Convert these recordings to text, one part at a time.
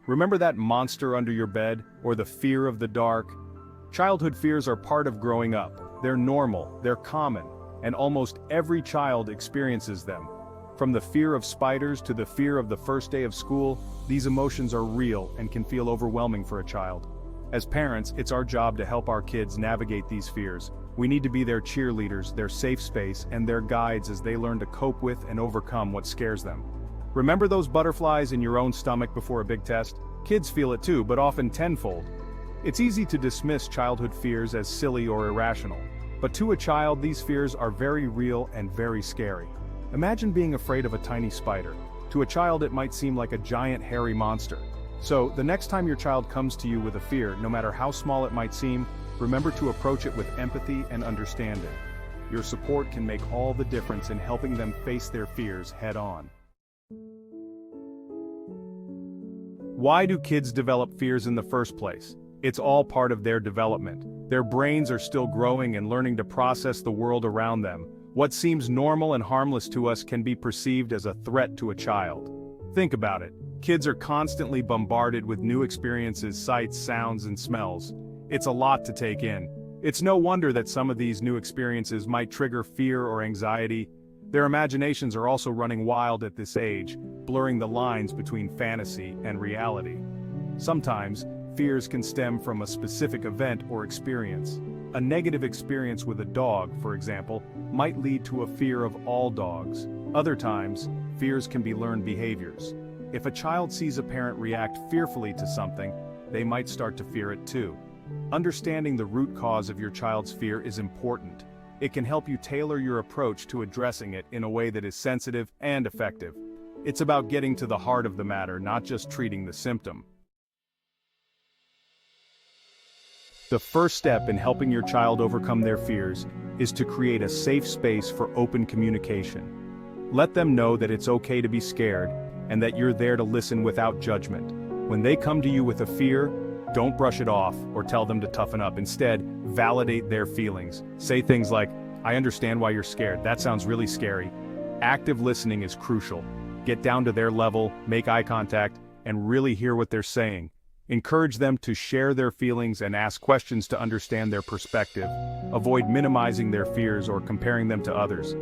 Remember that monster under your bed, or the fear of the dark? Childhood fears are part of growing up. They're normal, they're common, and almost every child experiences them. From the fear of spiders to the fear of the first day of school, these emotions are real and can feel overwhelming for a child. As parents, it's our job to help our kids navigate these fears. We need to be their cheerleaders, their safe space, and their guides as they learn to cope with and overcome what scares them. Remember those butterflies in your own stomach before a big test? Kids feel it too, but often tenfold. It's easy to dismiss childhood fears as silly or irrational, but to a child these fears are very real and very scary. Imagine being afraid of a tiny spider. To a child it might seem like a giant hairy monster. So, the next time your child comes to you with a fear, no matter how small it might seem, remember to approach it with empathy and understanding. Your support can make all the difference in helping them face their fears head-on. Why do kids develop fears in the first place? It's all part of their development. Their brains are still growing and learning to process the world around them. What seems normal and harmless to us can be perceived as a threat to a child. Think about it. Kids are constantly bombarded with new experiences, sights, sounds, and smells. It's a lot to take in. It's no wonder that some of these new experiences might trigger fear or anxiety. Their imaginations are also running wild at this age, blurring the lines between fantasy and reality. Sometimes, fears can stem from a specific event or experience. A negative experience with a dog, for example, might lead to a fear of all dogs. Other times, fears can be learned behaviors. If a child sees a parent react fearfully to something, they might start to fear it too. Understanding the root cause of your child's fear is important. It can help you tailor your approach to addressing it in a way that is sensitive and effective. It's about getting to the heart of the matter, not just treating the symptom. The first step in helping your child overcome their fears is to create a safe space for open communication. Let them know that it's okay to be scared and that you're there to listen without judgment. When they come to you with a fear, don't brush it off or tell them to toughen up. Instead, validate their feelings. Say things like, "I understand why you're scared. That sounds really scary." Active listening is crucial. Get down to their level, make eye contact, and really hear what they're saying. Encourage them to share their feelings and ask questions to understand their perspective. Avoid minimizing their fears or comparing them to others.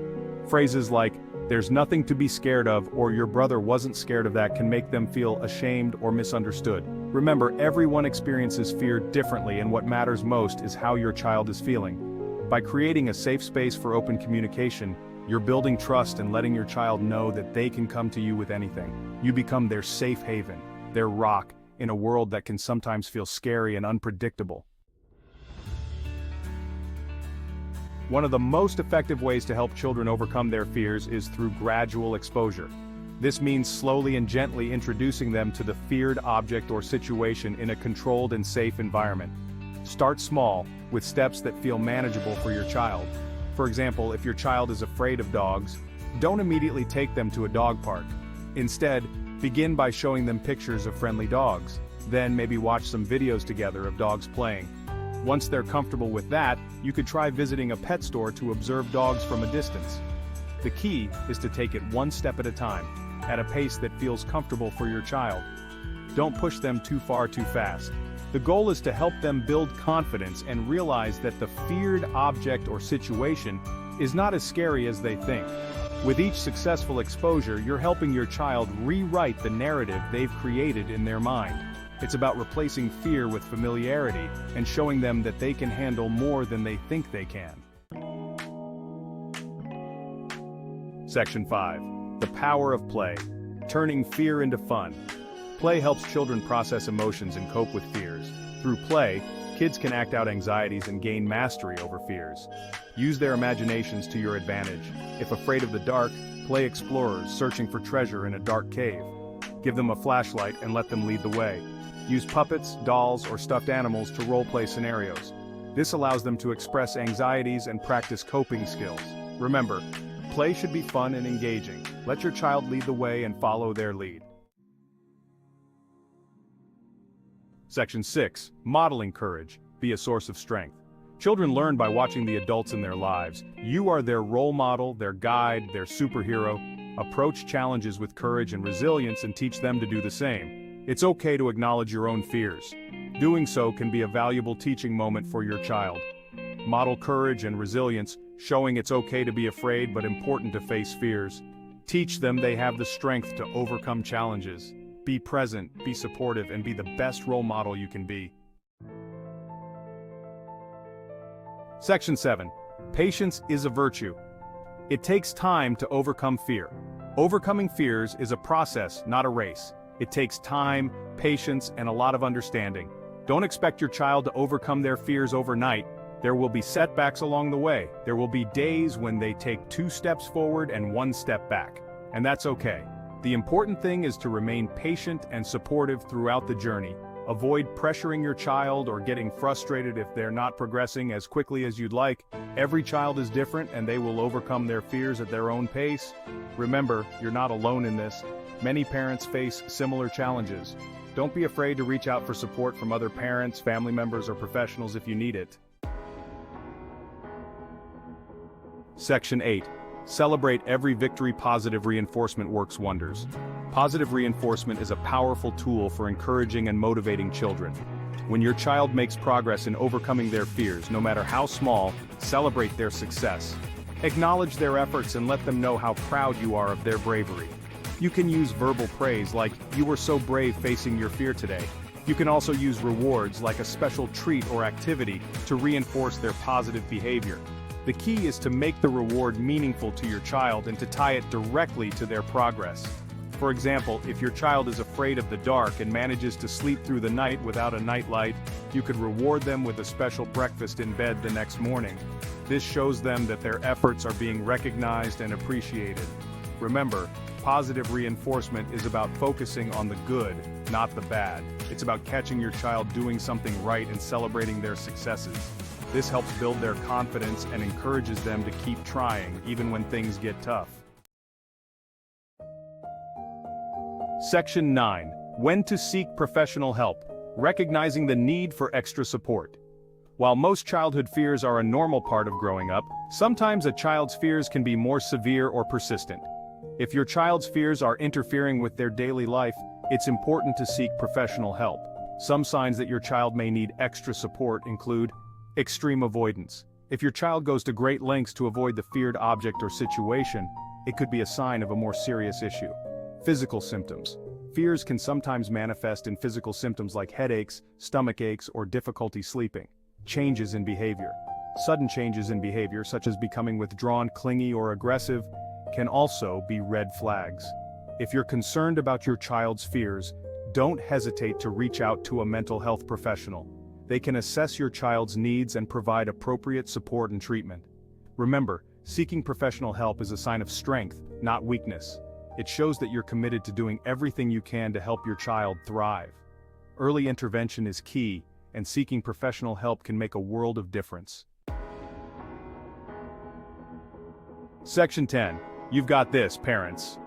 Phrases like, "There's nothing to be scared of," or "Your brother wasn't scared of that," can make them feel ashamed or misunderstood. Remember, everyone experiences fear differently, and what matters most is how your child is feeling. By creating a safe space for open communication, you're building trust and letting your child know that they can come to you with anything. You become their safe haven, their rock, in a world that can sometimes feel scary and unpredictable. One of the most effective ways to help children overcome their fears is through gradual exposure. This means slowly and gently introducing them to the feared object or situation in a controlled and safe environment. Start small, with steps that feel manageable for your child. For example, if your child is afraid of dogs, don't immediately take them to a dog park. Instead, begin by showing them pictures of friendly dogs. Then maybe watch some videos together of dogs playing. Once they're comfortable with that, you could try visiting a pet store to observe dogs from a distance. The key is to take it one step at a time, at a pace that feels comfortable for your child. Don't push them too far too fast. The goal is to help them build confidence and realize that the feared object or situation is not as scary as they think. With each successful exposure, you're helping your child rewrite the narrative they've created in their mind. It's about replacing fear with familiarity and showing them that they can handle more than they think they can. Section 5. The power of play. Turning fear into fun. Play helps children process emotions and cope with fears. Through play, kids can act out anxieties and gain mastery over fears. Use their imaginations to your advantage. If afraid of the dark, play explorers searching for treasure in a dark cave. Give them a flashlight and let them lead the way. Use puppets, dolls, or stuffed animals to role-play scenarios. This allows them to express anxieties and practice coping skills. Remember, play should be fun and engaging. Let your child lead the way and follow their lead. Section 6. Modeling courage. Be a source of strength. Children learn by watching the adults in their lives. You are their role model, their guide, their superhero. Approach challenges with courage and resilience and teach them to do the same. It's okay to acknowledge your own fears. Doing so can be a valuable teaching moment for your child. Model courage and resilience, showing it's okay to be afraid but important to face fears. Teach them they have the strength to overcome challenges. Be present, be supportive, and be the best role model you can be. Section 7. Patience is a virtue. It takes time to overcome fear. Overcoming fears is a process, not a race. It takes time, patience, and a lot of understanding. Don't expect your child to overcome their fears overnight. There will be setbacks along the way. There will be days when they take 2 steps forward and 1 step back. And that's okay. The important thing is to remain patient and supportive throughout the journey. Avoid pressuring your child or getting frustrated if they're not progressing as quickly as you'd like. Every child is different and they will overcome their fears at their own pace. Remember, you're not alone in this. Many parents face similar challenges. Don't be afraid to reach out for support from other parents, family members, or professionals if you need it. Section 8. Celebrate every victory. Positive reinforcement works wonders. Positive reinforcement is a powerful tool for encouraging and motivating children. When your child makes progress in overcoming their fears, no matter how small, celebrate their success. Acknowledge their efforts and let them know how proud you are of their bravery. You can use verbal praise like, "You were so brave facing your fear today." You can also use rewards like a special treat or activity to reinforce their positive behavior. The key is to make the reward meaningful to your child and to tie it directly to their progress. For example, if your child is afraid of the dark and manages to sleep through the night without a nightlight, you could reward them with a special breakfast in bed the next morning. This shows them that their efforts are being recognized and appreciated. Remember, positive reinforcement is about focusing on the good, not the bad. It's about catching your child doing something right and celebrating their successes. This helps build their confidence and encourages them to keep trying, even when things get tough. Section 9. When to seek professional help. Recognizing the need for extra support. While most childhood fears are a normal part of growing up, sometimes a child's fears can be more severe or persistent. If your child's fears are interfering with their daily life, it's important to seek professional help. Some signs that your child may need extra support include extreme avoidance. If your child goes to great lengths to avoid the feared object or situation, it could be a sign of a more serious issue. Physical symptoms. Fears can sometimes manifest in physical symptoms like headaches, stomach aches, or difficulty sleeping. Changes in behavior. Sudden changes in behavior, such as becoming withdrawn, clingy, or aggressive, can also be red flags. If you're concerned about your child's fears, don't hesitate to reach out to a mental health professional. They can assess your child's needs and provide appropriate support and treatment. Remember, seeking professional help is a sign of strength, not weakness. It shows that you're committed to doing everything you can to help your child thrive. Early intervention is key, and seeking professional help can make a world of difference. Section 10. You've got this, parents.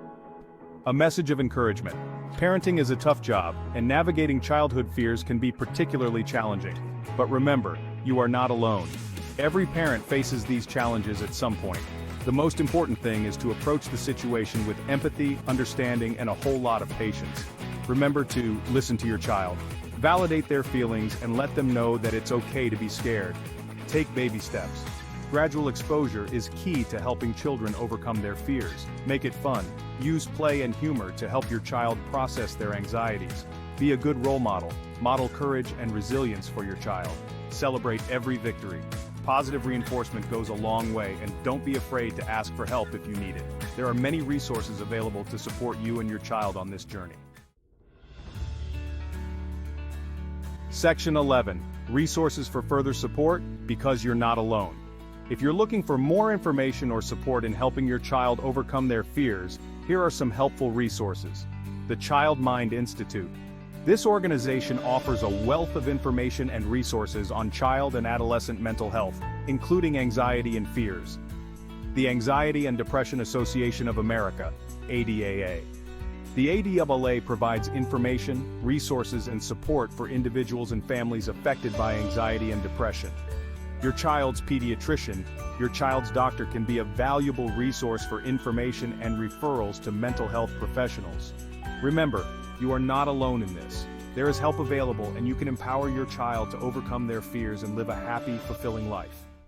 A message of encouragement. Parenting is a tough job, and navigating childhood fears can be particularly challenging. But remember, you are not alone. Every parent faces these challenges at some point. The most important thing is to approach the situation with empathy, understanding, and a whole lot of patience. Remember to listen to your child. Validate their feelings and let them know that it's okay to be scared. Take baby steps. Gradual exposure is key to helping children overcome their fears. Make it fun. Use play and humor to help your child process their anxieties. Be a good role model. Model courage and resilience for your child. Celebrate every victory. Positive reinforcement goes a long way, and don't be afraid to ask for help if you need it. There are many resources available to support you and your child on this journey. Section 11. Resources for further support, because you're not alone. If you're looking for more information or support in helping your child overcome their fears, here are some helpful resources. The Child Mind Institute. This organization offers a wealth of information and resources on child and adolescent mental health, including anxiety and fears. The Anxiety and Depression Association of America, ADAA. The ADAA provides information, resources, and support for individuals and families affected by anxiety and depression. Your child's pediatrician, your child's doctor can be a valuable resource for information and referrals to mental health professionals. Remember, You are not alone in this. There is help available, and you can empower your child to overcome their fears and live a happy, fulfilling life.